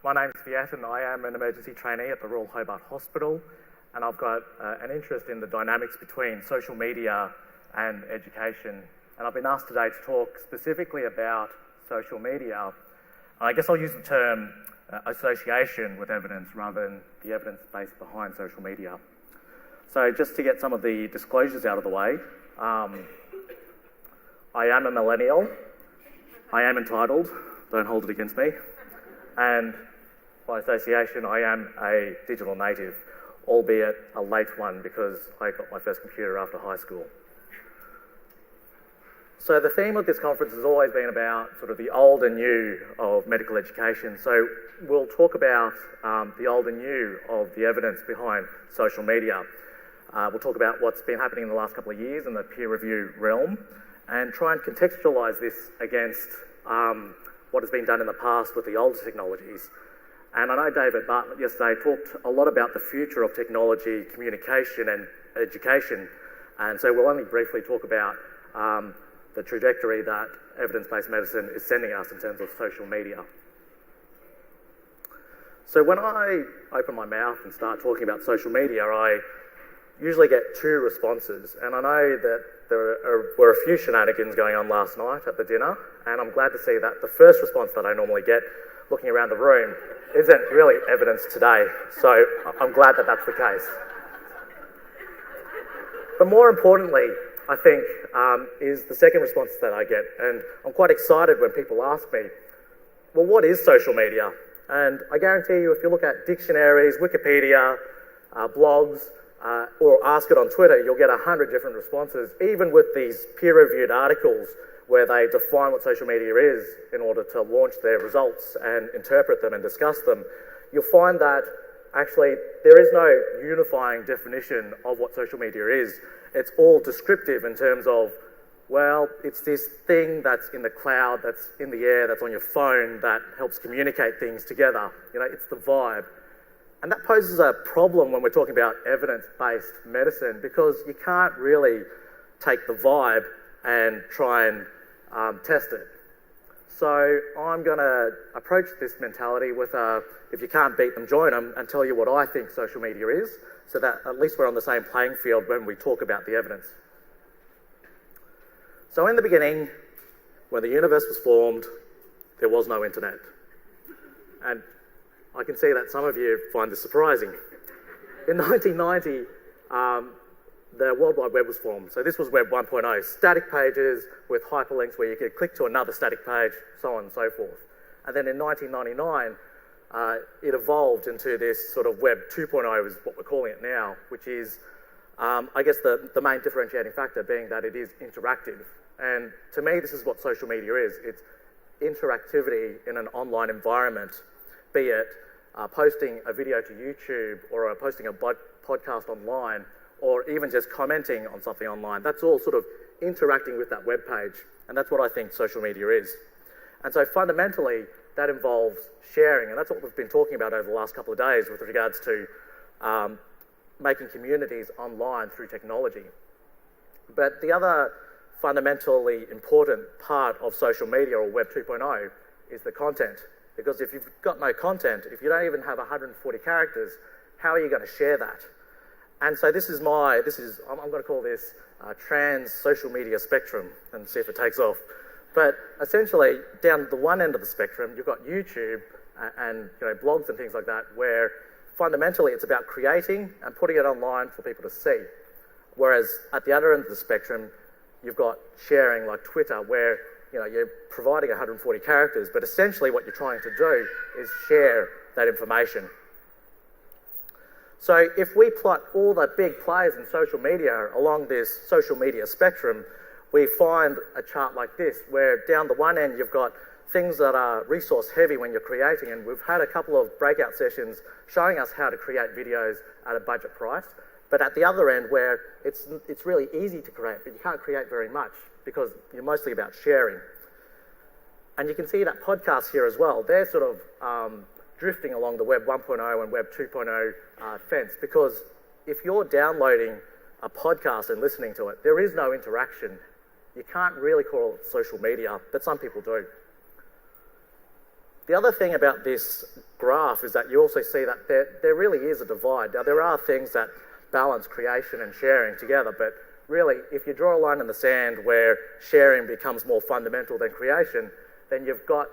My name's Viet and I am an emergency trainee at the Royal Hobart Hospital, and I've got an interest in the dynamics between social media and education. And I've been asked today to talk specifically about social media. I guess I'll use the term association with evidence rather than the evidence base behind social media. So just to get some of the disclosures out of the way, I am a millennial, I am entitled, don't hold it against me, and by association I am a digital native, albeit a late one because I got my first computer after high school. So the theme of this conference has always been about sort of the old and new of medical education. So we'll talk about the old and new of the evidence behind social media. We'll talk about what's been happening in the last couple of years in the peer review realm and try and contextualise this against what has been done in the past with the older technologies. And I know David Bartlett yesterday talked a lot about the future of technology, communication and education. And so we'll only briefly talk about the trajectory that evidence-based medicine is sending us in terms of social media. So when I open my mouth and start talking about social media, I usually get two responses. And I know that there were a few shenanigans going on last night at the dinner, and I'm glad to see that the first response that I normally get looking around the room isn't really evidence today. So I'm glad that that's the case. But more importantly, I think, is the second response that I get. And I'm quite excited when people ask me, well, what is social media? And I guarantee you, if you look at dictionaries, Wikipedia, blogs, or ask it on Twitter, you'll get 100 different responses, even with these peer-reviewed articles where they define what social media is in order to launch their results and interpret them and discuss them. You'll find that actually there is no unifying definition of what social media is. It's all descriptive in terms of, well, it's this thing that's in the cloud, that's in the air, that's on your phone, that helps communicate things together. You know, it's the vibe. And that poses a problem when we're talking about evidence-based medicine, because you can't really take the vibe and try and test it. So I'm going to approach this mentality with if you can't beat them, join them, and tell you what I think social media is, so that at least we're on the same playing field when we talk about the evidence. So in the beginning, when the universe was formed, there was no internet. And I can see that some of you find this surprising. In 1990, the World Wide Web was formed. So this was Web 1.0, static pages with hyperlinks where you could click to another static page, so on and so forth. And then in 1999, it evolved into this sort of Web 2.0 is what we're calling it now, which is, I guess, the main differentiating factor being that it is interactive. And to me, this is what social media is. It's interactivity in an online environment, be it posting a video to YouTube or posting a podcast online, or even just commenting on something online. That's all sort of interacting with that web page, and that's what I think social media is. And so fundamentally, that involves sharing, and that's what we've been talking about over the last couple of days with regards to making communities online through technology. But the other fundamentally important part of social media, or Web 2.0, is the content. Because if you've got no content, if you don't even have 140 characters, how are you going to share that? And so I'm going to call this Tran's social media spectrum and see if it takes off. But essentially, down the one end of the spectrum, you've got YouTube and blogs and things like that, where fundamentally it's about creating and putting it online for people to see. Whereas at the other end of the spectrum, you've got sharing like Twitter, where you're providing 140 characters, but essentially what you're trying to do is share that information. So if we plot all the big players in social media along this social media spectrum, we find a chart like this, where down the one end you've got things that are resource heavy when you're creating, and we've had a couple of breakout sessions showing us how to create videos at a budget price. But at the other end, where it's really easy to create, but you can't create very much because you're mostly about sharing. And you can see that podcasts here as well. They're sort of drifting along the Web 1.0 and Web 2.0 fence, because if you're downloading a podcast and listening to it, there is no interaction. You can't really call it social media, but some people do. The other thing about this graph is that you also see that there really is a divide. Now, there are things that balance creation and sharing together, but really, if you draw a line in the sand where sharing becomes more fundamental than creation, then you've got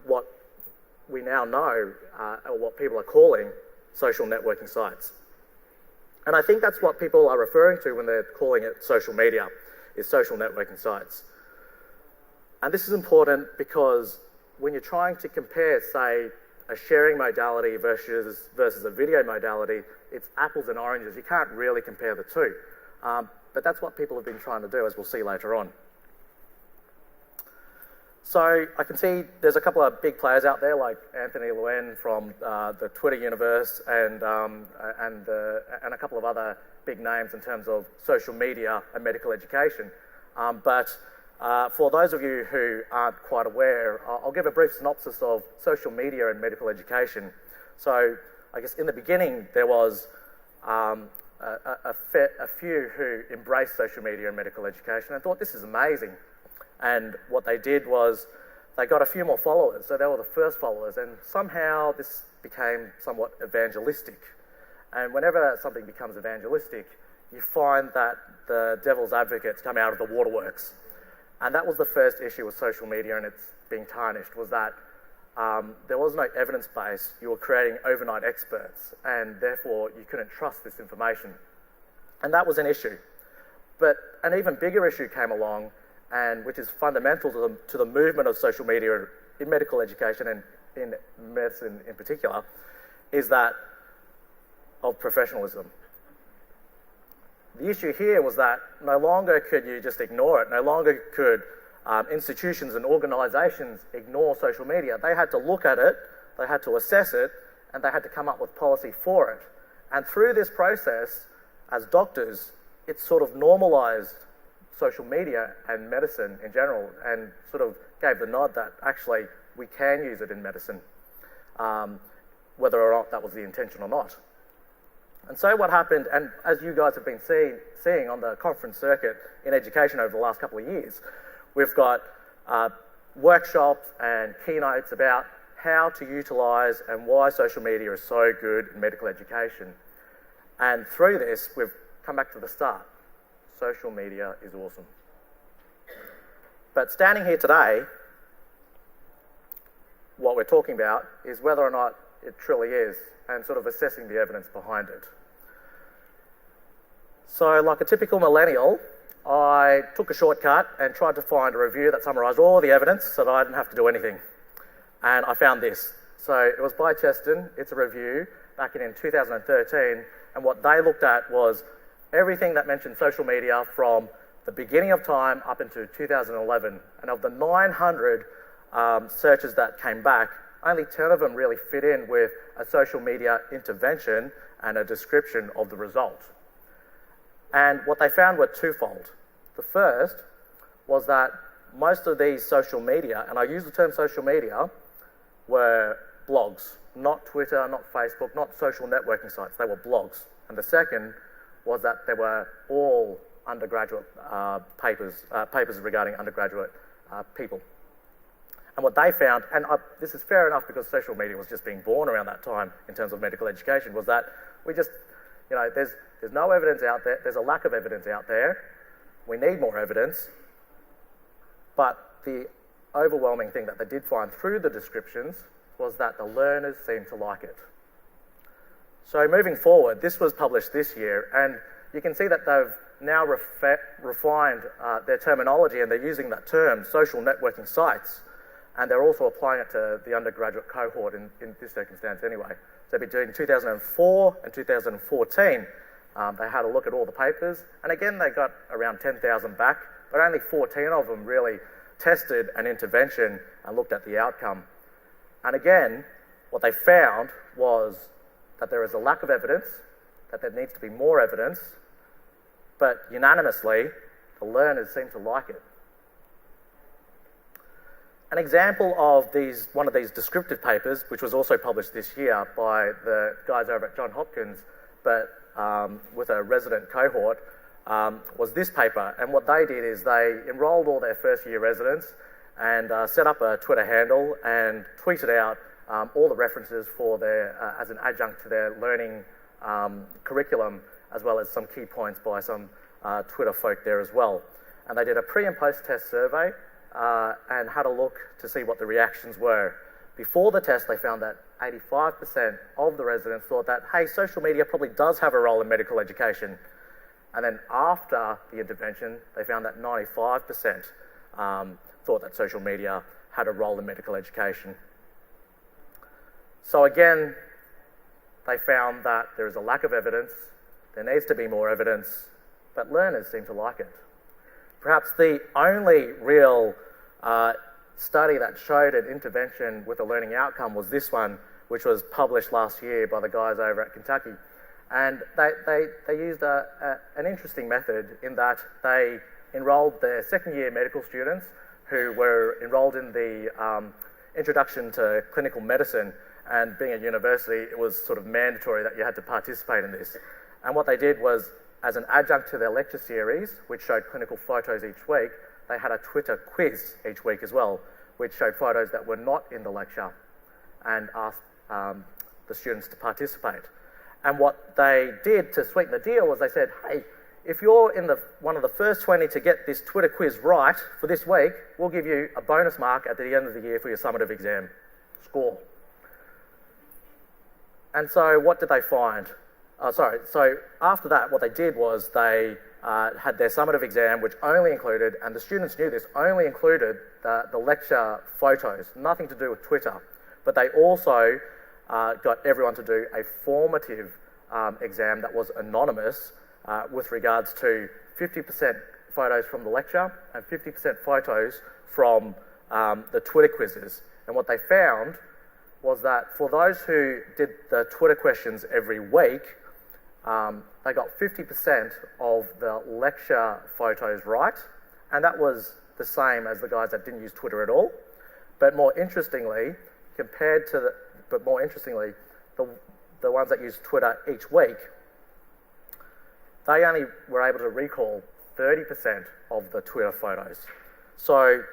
what we now know, or what people are calling social networking sites. And I think that's what people are referring to when they're calling it social media, is social networking sites. And this is important because when you're trying to compare, say, a sharing modality versus a video modality, it's apples and oranges. You can't really compare the two. But that's what people have been trying to do, as we'll see later on. So I can see there's a couple of big players out there, like Anthony Luen from the Twitter universe, and a couple of other big names in terms of social media and medical education. But for those of you who aren't quite aware, I'll give a brief synopsis of social media and medical education. So I guess in the beginning there was a few who embraced social media and medical education and thought, this is amazing. And what they did was they got a few more followers, so they were the first followers, and somehow this became somewhat evangelistic. And whenever something becomes evangelistic, you find that the devil's advocates come out of the waterworks. And that was the first issue with social media and it's being tarnished, was that there was no evidence base. You were creating overnight experts, and therefore you couldn't trust this information. And that was an issue. But an even bigger issue came along, and which is fundamental to the movement of social media in medical education and in medicine in particular, is that of professionalism. The issue here was that no longer could you just ignore it. No longer could institutions and organisations ignore social media. They had to look at it, they had to assess it, and they had to come up with policy for it. And through this process, as doctors, it sort of normalised social media and medicine in general, and sort of gave the nod that actually we can use it in medicine, whether or not that was the intention or not. And so what happened, and as you guys have been seeing on the conference circuit in education over the last couple of years, we've got workshops and keynotes about how to utilise and why social media is so good in medical education. And through this, we've come back to the start. Social media is awesome. But standing here today, what we're talking about is whether or not it truly is, and sort of assessing the evidence behind it. So, like a typical millennial, I took a shortcut and tried to find a review that summarised all the evidence so that I didn't have to do anything. And I found this. So it was by Cheston. It's a review back in 2013, and what they looked at was everything that mentioned social media from the beginning of time up into 2011. And of the 900 searches that came back, only 10 of them really fit in with a social media intervention and a description of the result. And what they found were twofold. The first was that most of these social media, and I use the term social media, were blogs, not Twitter, not Facebook, not social networking sites. They were blogs. And the second was that they were all undergraduate papers regarding undergraduate people. And what they found, and this is fair enough because social media was just being born around that time in terms of medical education, was that we just, there's no evidence out there, there's a lack of evidence out there, we need more evidence, but the overwhelming thing that they did find through the descriptions was that the learners seemed to like it. So moving forward, this was published this year, and you can see that they've now refined their terminology, and they're using that term, social networking sites, and they're also applying it to the undergraduate cohort in this circumstance anyway. So between 2004 and 2014, they had a look at all the papers, and again they got around 10,000 back, but only 14 of them really tested an intervention and looked at the outcome. And again, what they found was that there is a lack of evidence, that there needs to be more evidence, but unanimously, the learners seem to like it. An example of one of these descriptive papers, which was also published this year by the guys over at Johns Hopkins, but with a resident cohort, was this paper. And what they did is they enrolled all their first year residents and set up a Twitter handle and tweeted out all the references for their, as an adjunct to their learning curriculum, as well as some key points by some Twitter folk there as well. And they did a pre and post test survey and had a look to see what the reactions were. Before the test, they found that 85% of the residents thought that, hey, social media probably does have a role in medical education. And then after the intervention, they found that 95% thought that social media had a role in medical education. So again, they found that there is a lack of evidence, there needs to be more evidence, but learners seem to like it. Perhaps the only real study that showed an intervention with a learning outcome was this one, which was published last year by the guys over at Kentucky. And they used an interesting method in that they enrolled their second-year medical students who were enrolled in the Introduction to Clinical Medicine, and being a university, it was sort of mandatory that you had to participate in this. And what they did was, as an adjunct to their lecture series, which showed clinical photos each week, they had a Twitter quiz each week as well, which showed photos that were not in the lecture and asked the students to participate. And what they did to sweeten the deal was they said, hey, if you're in one of the first 20 to get this Twitter quiz right for this week, we'll give you a bonus mark at the end of the year for your summative exam score. And so what did they find? So after that, what they did was they had their summative exam, which only included, and the students knew this, only included the lecture photos, nothing to do with Twitter. But they also got everyone to do a formative exam that was anonymous with regards to 50% photos from the lecture and 50% photos from the Twitter quizzes. And what they found was that for those who did the Twitter questions every week, they got 50% of the lecture photos right, and that was the same as the guys that didn't use Twitter at all. But more interestingly, the ones that used Twitter each week, they only were able to recall 30% of the Twitter photos. So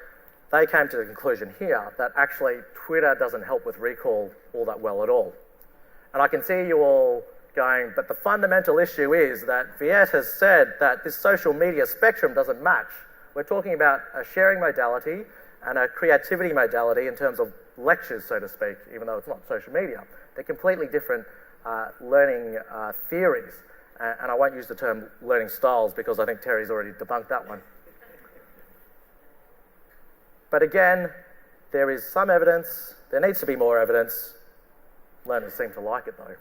they came to the conclusion here that actually Twitter doesn't help with recall all that well at all. And I can see you all going, but the fundamental issue is that Viet has said that this social media spectrum doesn't match. We're talking about a sharing modality and a creativity modality in terms of lectures, so to speak, even though it's not social media. They're completely different learning theories. And I won't use the term learning styles because I think Terry's already debunked that one. But again, there is some evidence, there needs to be more evidence. Learners seem to like it though.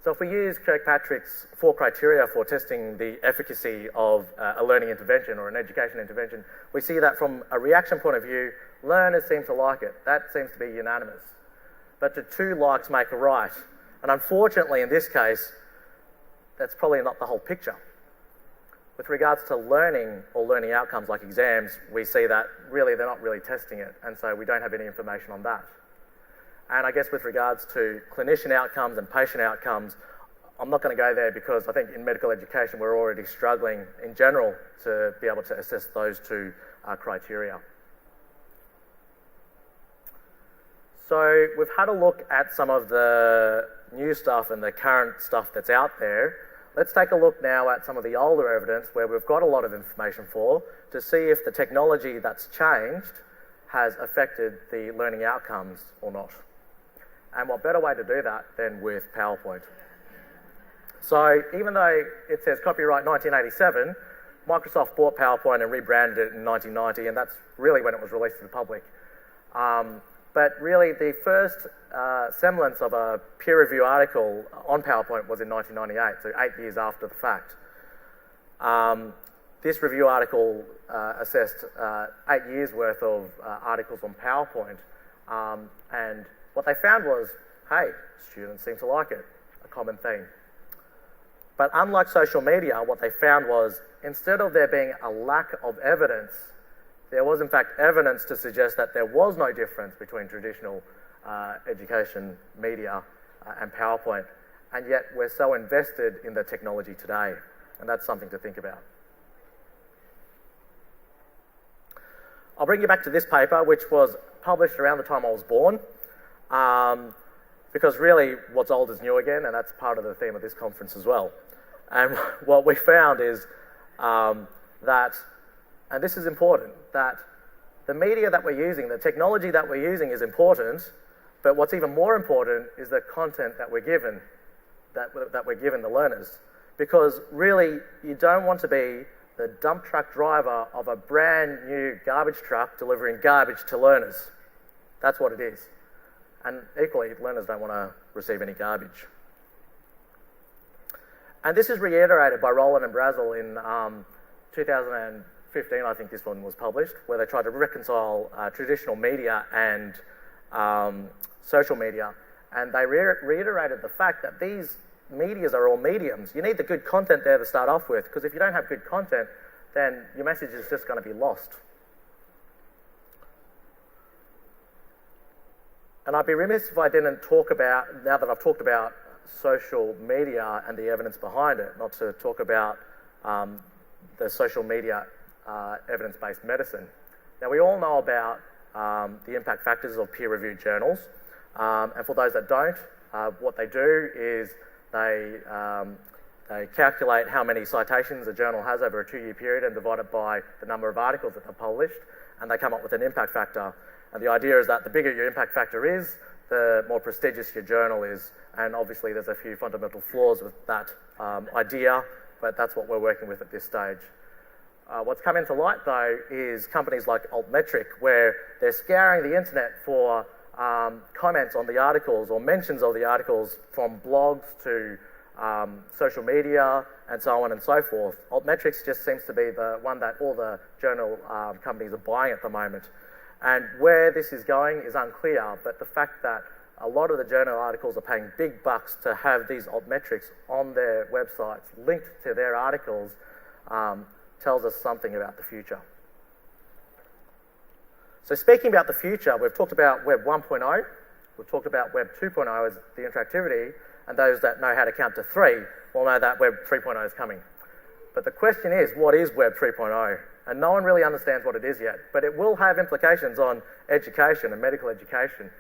So if we use Kirkpatrick's 4 criteria for testing the efficacy of a learning intervention or an education intervention, we see that from a reaction point of view, learners seem to like it. That seems to be unanimous. But do 2 likes make a right? And unfortunately, in this case, that's probably not the whole picture. With regards to learning or learning outcomes like exams, we see that really they're not really testing it, and so we don't have any information on that. And I guess with regards to clinician outcomes and patient outcomes, I'm not going to go there because I think in medical education we're already struggling in general to be able to assess those 2 criteria. So we've had a look at some of the new stuff and the current stuff that's out there. Let's take a look now at some of the older evidence where we've got a lot of information for to see if the technology that's changed has affected the learning outcomes or not. And what better way to do that than with PowerPoint? So even though it says copyright 1987, Microsoft bought PowerPoint and rebranded it in 1990, and that's really when it was released to the public. But really, the first semblance of a peer review article on PowerPoint was in 1998, so 8 years after the fact. This review article assessed 8 years worth of articles on PowerPoint, and what they found was, hey, students seem to like it, a common theme. But unlike social media, what they found was, instead of there being a lack of evidence, there was in fact evidence to suggest that there was no difference between traditional education media and PowerPoint, and yet we're so invested in the technology today, and that's something to think about. I'll bring you back to this paper, which was published around the time I was born, because really what's old is new again, and that's part of the theme of this conference as well. And what we found is that, and this is important, that the media that we're using, the technology that we're using is important, but what's even more important is the content that we're given, that we're giving the learners. Because really, you don't want to be the dump truck driver of a brand new garbage truck delivering garbage to learners. That's what it is. And equally, learners don't want to receive any garbage. And this is reiterated by Rowland and Brazel in 2015, I think this one was published, where they tried to reconcile traditional media and social media. And they reiterated the fact that these medias are all mediums. You need the good content there to start off with, because if you don't have good content, then your message is just going to be lost. And I'd be remiss if I didn't talk about, now that I've talked about social media and the evidence behind it, not to talk about the social media evidence-based medicine. Now, we all know about the impact factors of peer-reviewed journals, and for those that don't, what they do is they calculate how many citations a journal has over a 2-year period and divide it by the number of articles that they've published, and they come up with an impact factor. And the idea is that the bigger your impact factor is, the more prestigious your journal is. And obviously there's a few fundamental flaws with that idea, but that's what we're working with at this stage. What's come into light though is companies like Altmetric, where they're scouring the internet for comments on the articles or mentions of the articles from blogs to social media and so on and so forth. Altmetrics just seems to be the one that all the journal companies are buying at the moment. And where this is going is unclear, but the fact that a lot of the journal articles are paying big bucks to have these altmetrics on their websites linked to their articles tells us something about the future. So speaking about the future, we've talked about Web 1.0, we've talked about Web 2.0 as the interactivity, and those that know how to count to 3 will know that Web 3.0 is coming. But the question is, what is Web 3.0? And no one really understands what it is yet, but it will have implications on education and medical education.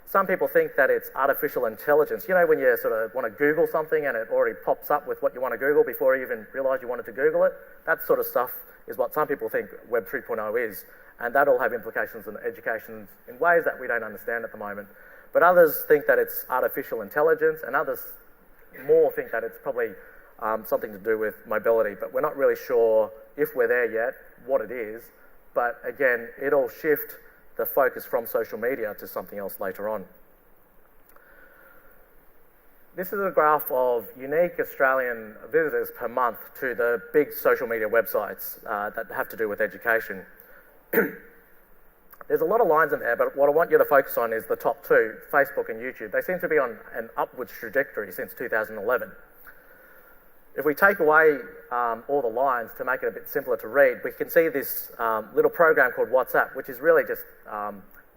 Some people think that it's artificial intelligence. You know, when you sort of want to Google something and it already pops up with what you want to Google before you even realise you wanted to Google it? That sort of stuff is what some people think Web 3.0 is, and that'll have implications on education in ways that we don't understand at the moment. But others think that it's artificial intelligence, and others more think that it's probably something to do with mobility, but we're not really sure if we're there yet, what it is. But again, it'll shift the focus from social media to something else later on. This is a graph of unique Australian visitors per month to the big social media websites that have to do with education. There's a lot of lines in there, but what I want you to focus on is the top two, Facebook and YouTube. They seem to be on an upwards trajectory since 2011. If we take away all the lines to make it a bit simpler to read, we can see this little program called WhatsApp, which is really just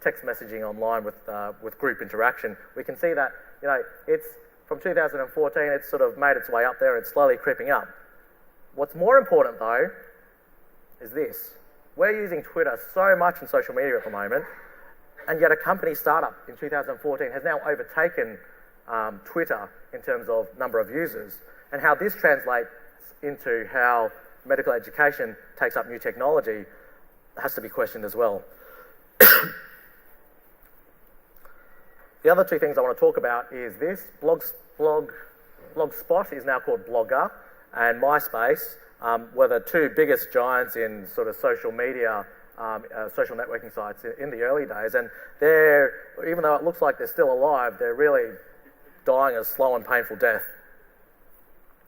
text messaging online with group interaction. We can see that, you know, it's from 2014, it's sort of made its way up there and it's slowly creeping up. What's more important though is this. We're using Twitter so much in social media at the moment, and yet a company startup in 2014 has now overtaken Twitter in terms of number of users. And how this translates into how medical education takes up new technology has to be questioned as well. The other two things I want to talk about is this. Blogspot is now called Blogger, and MySpace were the two biggest giants in sort of social media, social networking sites in the early days. And they're, even though it looks like they're still alive, they're really dying a slow and painful death.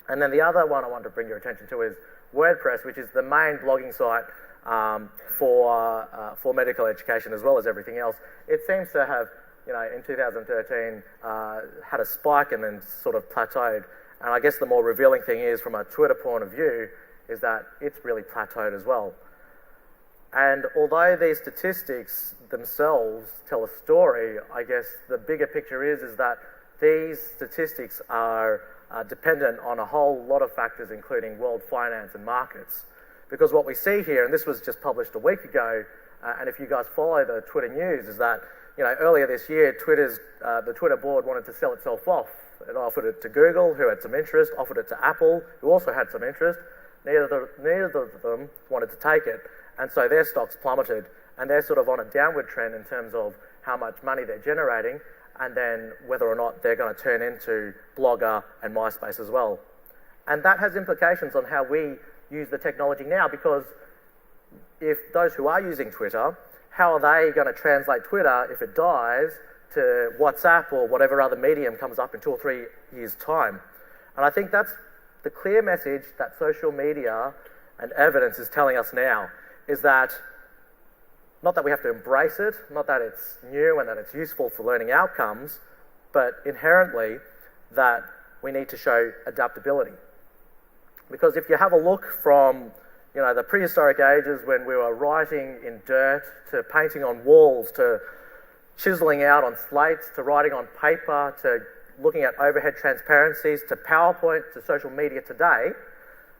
And then the other one I want to bring your attention to is WordPress, which is the main blogging site for medical education as well as everything else. It seems to have, you know, in 2013 had a spike and then sort of plateaued. And I guess the more revealing thing is, from a Twitter point of view, is that it's really plateaued as well. And although these statistics themselves tell a story, I guess the bigger picture is that these statistics are dependent on a whole lot of factors, including world finance and markets. Because what we see here, and this was just published a week ago, And if you guys follow the Twitter news, is that earlier this year, the Twitter board wanted to sell itself off. It offered it to Google, who had some interest, offered it to Apple, who also had some interest. Neither of them wanted to take it, and so their stocks plummeted, and they're sort of on a downward trend in terms of how much money they're generating, and then whether or not they're going to turn into Blogger and MySpace as well. And that has implications on how we use the technology now, because if those who are using Twitter, how are they going to translate Twitter if it dies to WhatsApp or whatever other medium comes up in 2 or 3 years' time? And I think that's the clear message that social media and evidence is telling us now, is that not that we have to embrace it, not that it's new and that it's useful for learning outcomes, but inherently that we need to show adaptability. Because if you have a look from the prehistoric ages when we were writing in dirt, to painting on walls, to chiseling out on slates, to writing on paper, to looking at overhead transparencies, to PowerPoint, to social media today,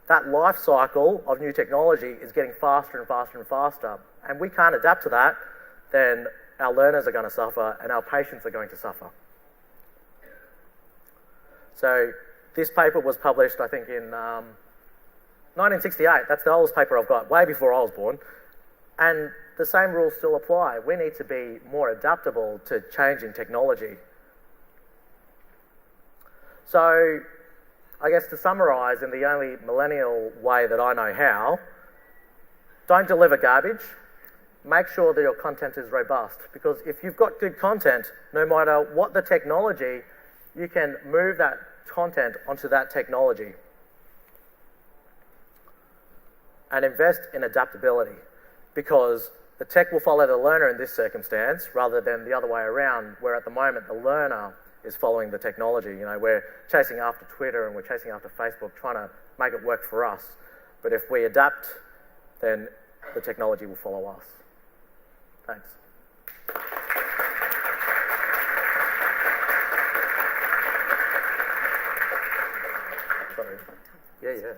that life cycle of new technology is getting faster and faster and faster. And we can't adapt to that, then our learners are going to suffer and our patients are going to suffer. So this paper was published, I think, in 1968. That's the oldest paper I've got, way before I was born. And the same rules still apply. We need to be more adaptable to changing technology. So I guess to summarise in the only millennial way that I know how, don't deliver garbage. Make sure that your content is robust, because if you've got good content, no matter what the technology, you can move that content onto that technology. And invest in adaptability, because the tech will follow the learner in this circumstance rather than the other way around, where at the moment the learner is following the technology. We're chasing after Twitter and we're chasing after Facebook, trying to make it work for us. But if we adapt, then the technology will follow us. Thanks. Sorry. Yeah.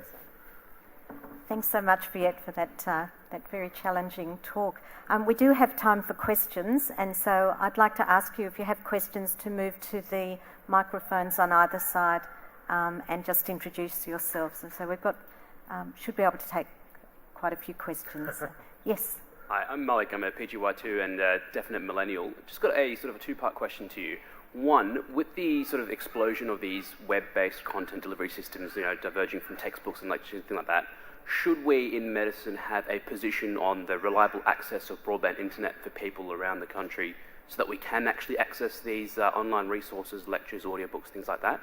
Thanks so much, Viet, for that very challenging talk. We do have time for questions, and so I'd like to ask you, if you have questions, to move to the microphones on either side and just introduce yourselves. And so we've got, should be able to take quite a few questions. Yes. Hi, I'm Malik. I'm a PGY2 and a definite millennial. Just got a sort of a two-part question to you. One, with the sort of explosion of these web-based content delivery systems, diverging from textbooks and lectures, things like that, should we in medicine have a position on the reliable access of broadband internet for people around the country so that we can actually access these online resources, lectures, audiobooks, things like that?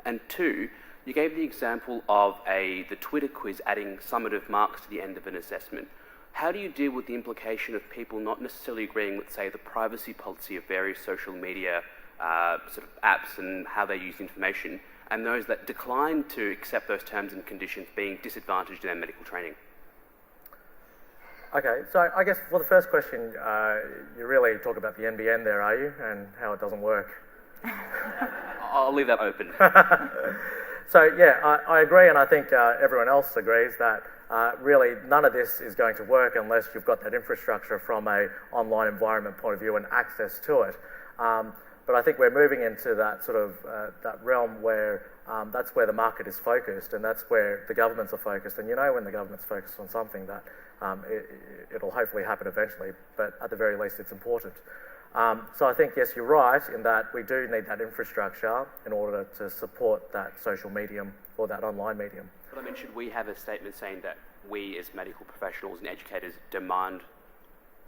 And two, you gave the example of the Twitter quiz adding summative marks to the end of an assessment. How do you deal with the implication of people not necessarily agreeing with, say, the privacy policy of various social media sort of apps and how they use information, and those that decline to accept those terms and conditions being disadvantaged in their medical training? Okay, so I guess for the first question, you really talk about the NBN there, are you, and how it doesn't work? I'll leave that open. So yeah, I agree, and I think everyone else agrees that really none of this is going to work unless you've got that infrastructure from an online environment point of view and access to it. But I think we're moving into that sort of that realm where that's where the market is focused, and that's where the governments are focused. And when the government's focused on something, that it'll hopefully happen eventually, but at the very least it's important. So I think, yes, you're right in that we do need that infrastructure in order to support that social medium or that online medium. But I mean, should we have a statement saying that we as medical professionals and educators demand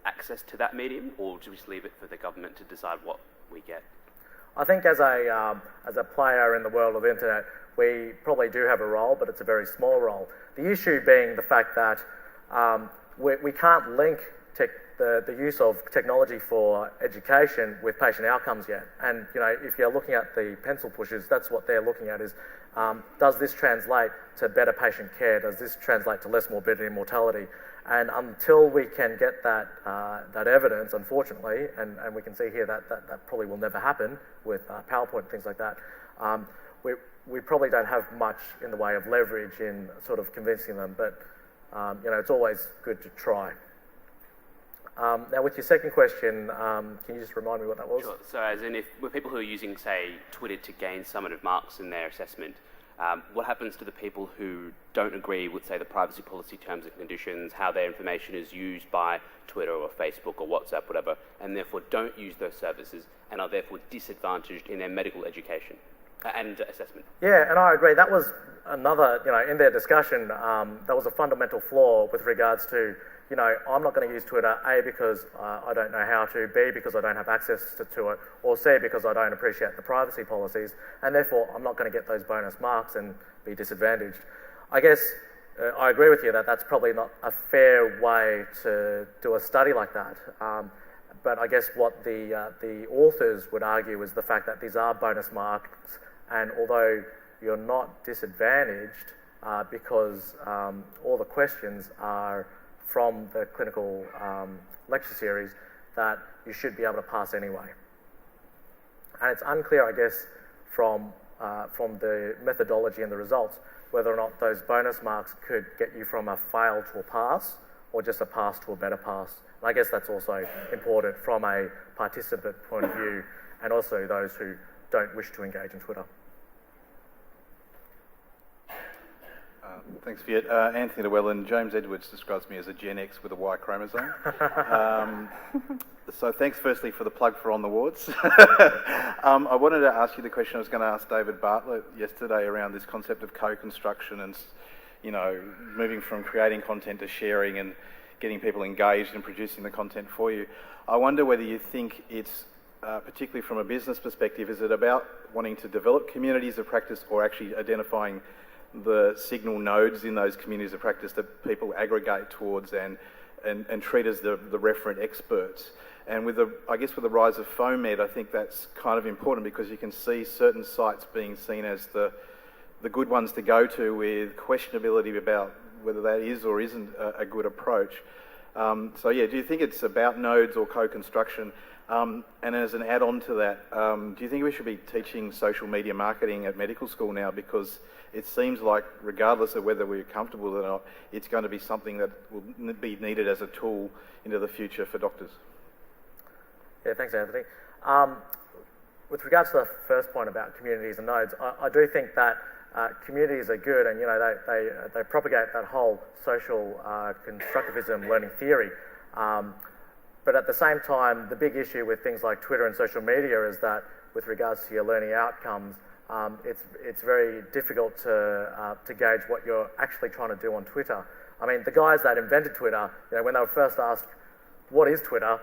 access to that medium, or do we just leave it for the government to decide what we get? I think as a player in the world of internet, we probably do have a role, but it's a very small role. The issue being the fact that we can't link the use of technology for education with patient outcomes yet. And if you're looking at the pencil pushers, that's what they're looking at is, does this translate to better patient care? Does this translate to less morbidity and mortality? And until we can get that evidence, unfortunately, and we can see here that probably will never happen with PowerPoint and things like that, we probably don't have much in the way of leverage in sort of convincing them, but it's always good to try. Now, with your second question, can you just remind me what that was? Sure. So as in, if with people who are using, say, Twitter to gain summative marks in their assessment, what happens to the people who don't agree with, say, the privacy policy terms and conditions, how their information is used by Twitter or Facebook or WhatsApp, whatever, and therefore don't use those services and are therefore disadvantaged in their medical education and assessment? Yeah, and I agree. That was another, in their discussion, that was a fundamental flaw with regards to, I'm not going to use Twitter, A, because I don't know how to, B, because I don't have access to it, or C, because I don't appreciate the privacy policies, and therefore I'm not going to get those bonus marks and be disadvantaged. I guess I agree with you that that's probably not a fair way to do a study like that. But I guess what the authors would argue is the fact that these are bonus marks, and although you're not disadvantaged because all the questions are from the clinical lecture series, that you should be able to pass anyway. And it's unclear, I guess, from the methodology and the results, whether or not those bonus marks could get you from a fail to a pass, or just a pass to a better pass. And I guess that's also important from a participant point of view, and also those who don't wish to engage in Twitter. Thanks, Viet. Anthony Llewellyn, James Edwards describes me as a Gen X with a Y chromosome. So thanks firstly for the plug for On the Wards. I wanted to ask you the question I was going to ask David Bartlett yesterday around this concept of co-construction and, moving from creating content to sharing and getting people engaged and producing the content for you. I wonder whether you think it's, particularly from a business perspective, is it about wanting to develop communities of practice or actually identifying the signal nodes in those communities of practice that people aggregate towards and treat as the referent experts? And with the rise of FOMED, I think that's kind of important because you can see certain sites being seen as the good ones to go to with questionability about whether that is or isn't a good approach. Do you think it's about nodes or co-construction? And as an add-on to that, do you think we should be teaching social media marketing at medical school now? Because it seems like, regardless of whether we're comfortable or not, it's going to be something that will be needed as a tool into the future for doctors. Yeah, thanks, Anthony. With regards to the first point about communities and nodes, I do think that communities are good, and they propagate that whole social constructivism learning theory. But at the same time, the big issue with things like Twitter and social media is that, with regards to your learning outcomes, it's very difficult to gauge what you're actually trying to do on Twitter. I mean, the guys that invented Twitter, when they were first asked, "What is Twitter?"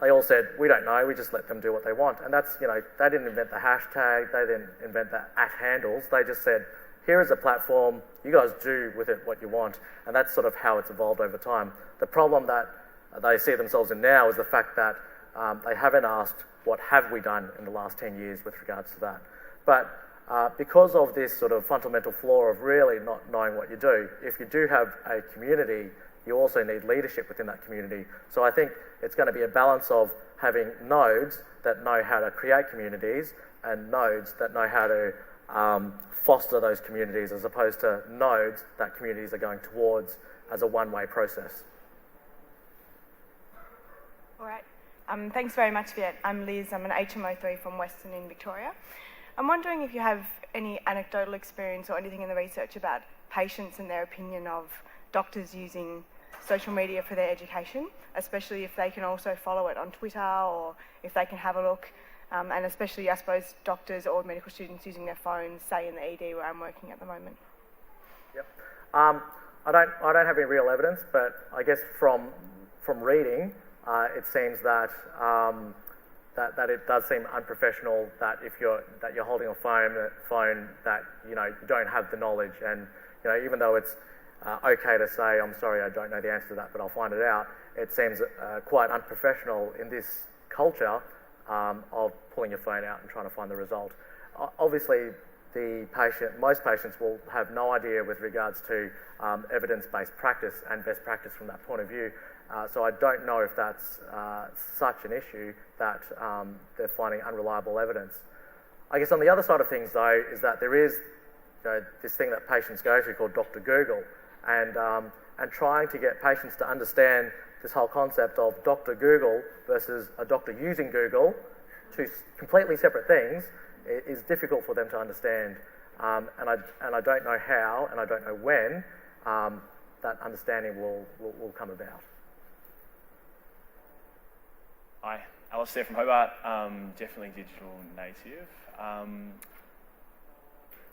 They all said, "We don't know. We just let them do what they want." And that's, they didn't invent the hashtag. They didn't invent the @handles. They just said, "Here is a platform. You guys do with it what you want." And that's sort of how it's evolved over time. The problem that they see themselves in now is the fact that they haven't asked, what have we done in the last 10 years with regards to that? But because of this sort of fundamental flaw of really not knowing what you do, if you do have a community, you also need leadership within that community. So I think it's going to be a balance of having nodes that know how to create communities and nodes that know how to foster those communities, as opposed to nodes that communities are going towards as a one-way process. All right. Thanks very much, Viet. I'm Liz. I'm an HMO3 from Western in Victoria. I'm wondering if you have any anecdotal experience or anything in the research about patients and their opinion of doctors using social media for their education, especially if they can also follow it on Twitter or if they can have a look, and especially, I suppose, doctors or medical students using their phones, say in the ED where I'm working at the moment. Yep. I don't have any real evidence, but I guess from reading, it seems that that it does seem unprofessional that if you're holding a phone that you don't have the knowledge, and even though it's okay to say, "I'm sorry, I don't know the answer to that, but I'll find it out," it seems quite unprofessional in this culture of pulling your phone out and trying to find the result. Obviously, most patients will have no idea with regards to evidence-based practice and best practice from that point of view. So I don't know if that's such an issue that they're finding unreliable evidence. I guess on the other side of things, though, is that there is this thing that patients go to called Dr. Google, and trying to get patients to understand this whole concept of Dr. Google versus a doctor using Google, two completely separate things, is difficult for them to understand. And I don't know how, and I don't know when that understanding will come about. Hi, Alistair from Hobart, definitely digital native.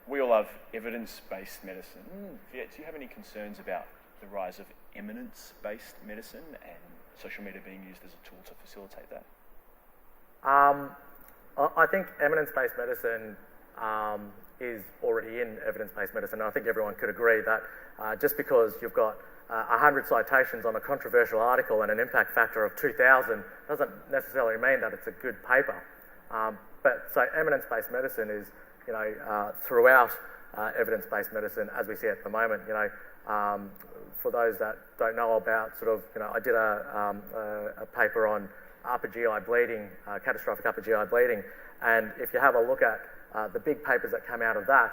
We all love evidence-based medicine. Viet, do you have any concerns about the rise of eminence-based medicine and social media being used as a tool to facilitate that? I think evidence-based medicine is already in evidence-based medicine. And I think everyone could agree that just because you've got 100 citations on a controversial article and an impact factor of 2,000 doesn't necessarily mean that it's a good paper. But so evidence-based medicine is, throughout evidence-based medicine as we see it at the moment. For those that don't know about I did a paper on upper GI bleeding, catastrophic upper GI bleeding, and if you have a look at the big papers that come out of that,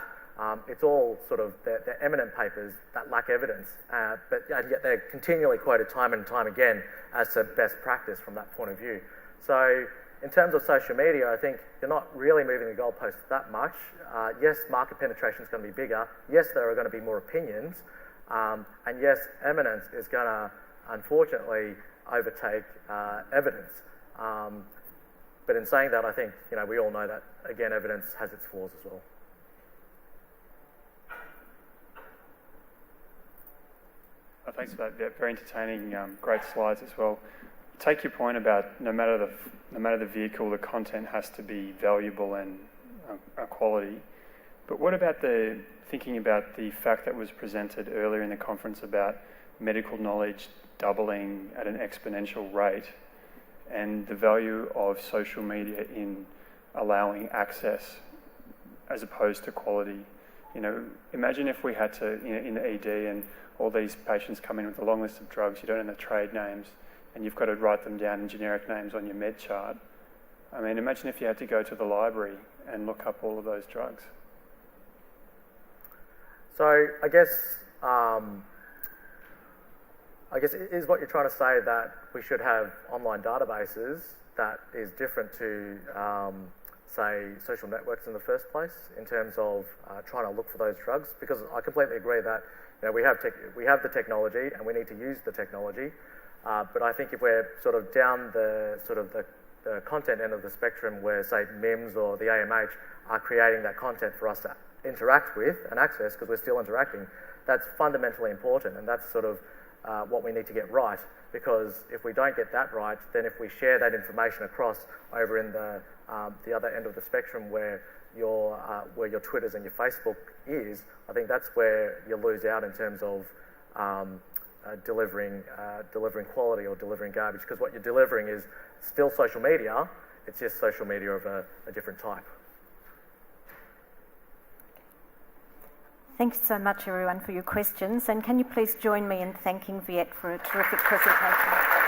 it's all they're eminent papers that lack evidence, and yet they're continually quoted time and time again as to best practice from that point of view. So in terms of social media, I think you're not really moving the goalposts that much. Yes, market penetration is going to be bigger. Yes, there are going to be more opinions. And yes, eminence is going to, unfortunately, overtake evidence. But in saying that, I think we all know that, again, evidence has its flaws as well. Thanks for that. Very entertaining, great slides as well. Take your point about no matter the vehicle, the content has to be valuable and quality. But what about thinking about the fact that was presented earlier in the conference about medical knowledge doubling at an exponential rate, and the value of social media in allowing access as opposed to quality? Imagine if we had to, in the ED, and all these patients come in with a long list of drugs, you don't know the trade names, and you've got to write them down in generic names on your med chart. I mean, imagine if you had to go to the library and look up all of those drugs. So I guess is what you're trying to say that we should have online databases that is different to, say, social networks in the first place in terms of trying to look for those drugs? Because I completely agree that we have the technology and we need to use the technology. But I think if we're down the content end of the spectrum, where say MIMS or the AMH are creating that content for us to interact with and access, because we're still interacting, that's fundamentally important, and that's what we need to get right. Because if we don't get that right, then if we share that information across over in the other end of the spectrum, where your Twitters and your Facebook is, I think that's where you lose out in terms of delivering quality or delivering garbage, because what you're delivering is still social media, it's just social media of a different type. Thanks so much, everyone, for your questions. And can you please join me in thanking Viet for a terrific presentation?